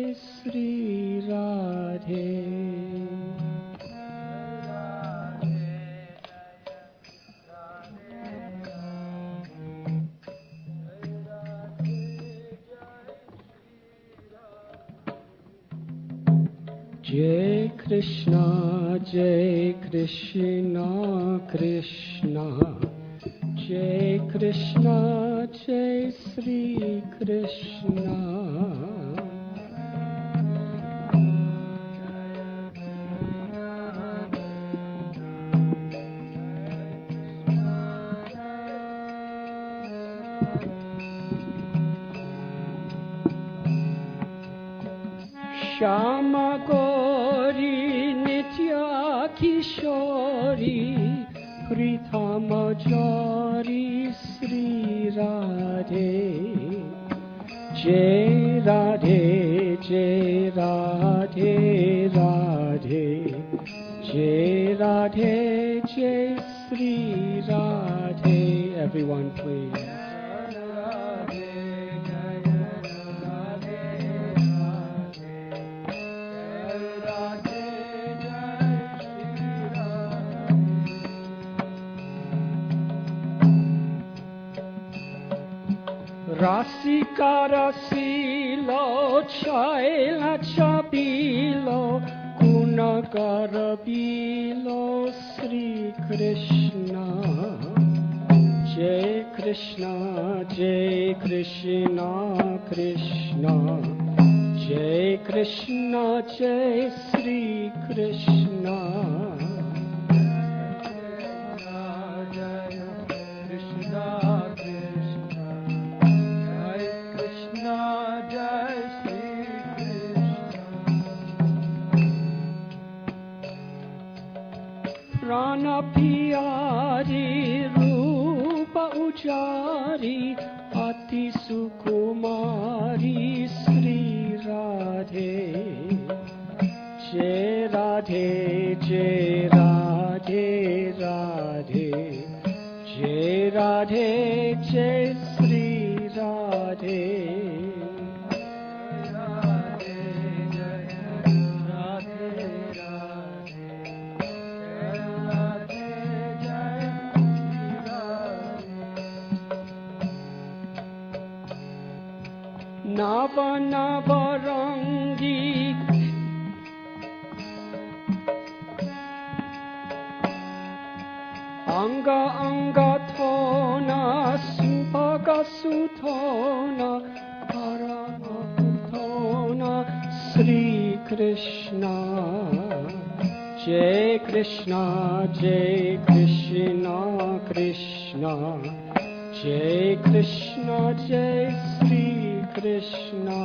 Sri Radhe. Jai Krishna, Jai Krishna, Krishna, Jai Krishna, Jai Sri Krishna. Shama Gauri Nitya Kishori Prithama Jari Sri Radhe. Jai Radhe, Jai Radhe, Radhe. Jai Radhe, Jai Sri Radhe. Everyone please. Rasika rasilo chaila chabilo gunagara bilo Sri Krishna. Jai Krishna, Jai Krishna, Krishna, Jai Krishna, Jai Sri Krishna. Prana Piyari Rupa Ujari Ati Sukumari Sri Radhe. Jai Radhe, Jai Radhe, Radhe. Jai Radhe, Jai Sri Radhe. Nava Nava Rangi Anga Anga Thona Subhaga Suthona Parama Puthona Sri Krishna. Jai Krishna, Jai Krishna, Krishna, Jai Krishna, Jai Sri Krishna.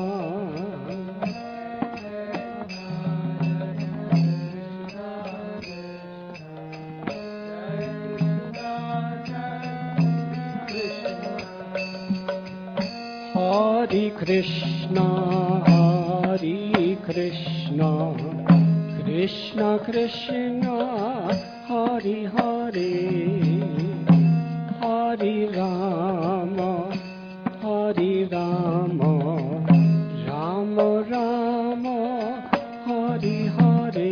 Hare Krishna, Hare Krishna, Krishna Krishna, Hare Hare, Hare Rama, Hare Rama, Rama Rama, Hare Hare.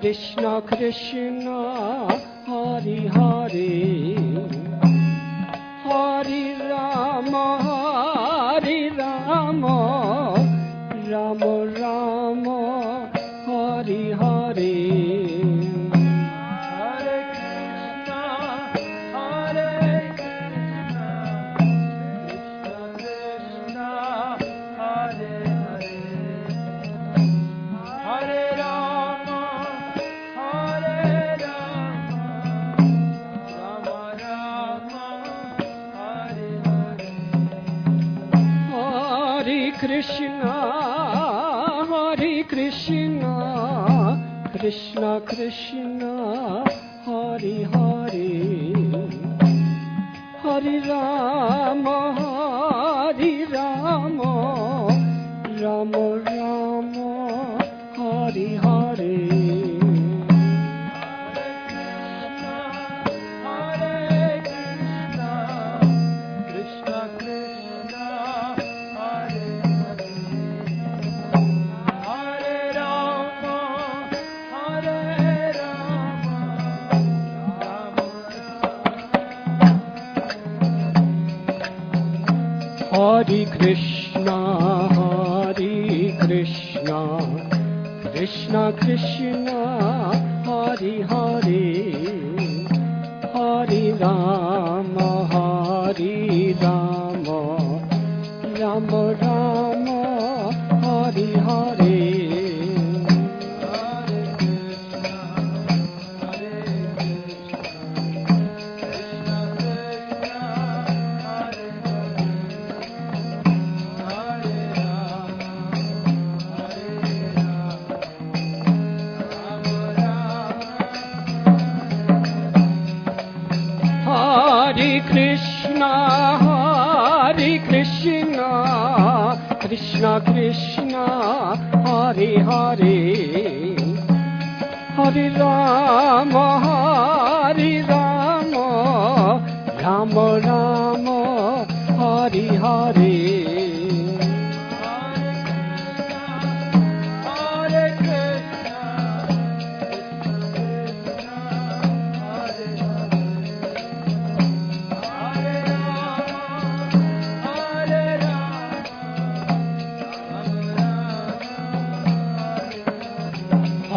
Krishna Krishna, Hare Hare, Hare Rama, Hare Rama, Rama Rama, Hare Hare. Krishna, Hare Krishna, Krishna Krishna, Hare Hare, Hare Rama, Hare Rama, Rama Rama, Hare Hare. Hare Krishna, Krishna Krishna, Hare Hare, Hare Rama, Rama Rama, Hare Hare. Hare Krishna, Krishna Krishna, Hare Hare, Hare Rama, Rama Rama, Hare Hare.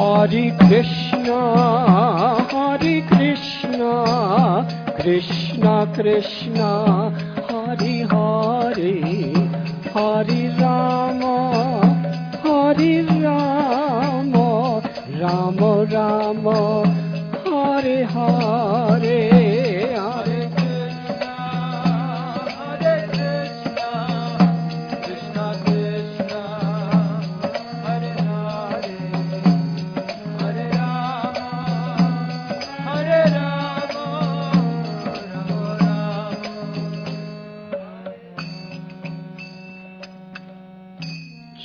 Hare Krishna, Krishna Krishna, Hare Hare, Hare Rama, Rama Rama, Hare Hare.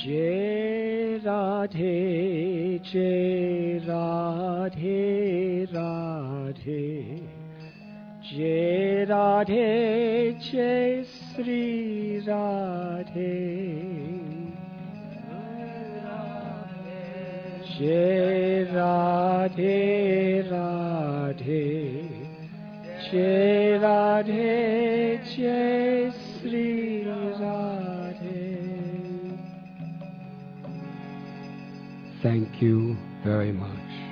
Jai Radhe, Jai Radhe, Radhe, Jai Radhe, Jai Sri Radhe, Jai Radhe, Radhe, Jai Radhe, Jai Sri Radhe. Thank you very much.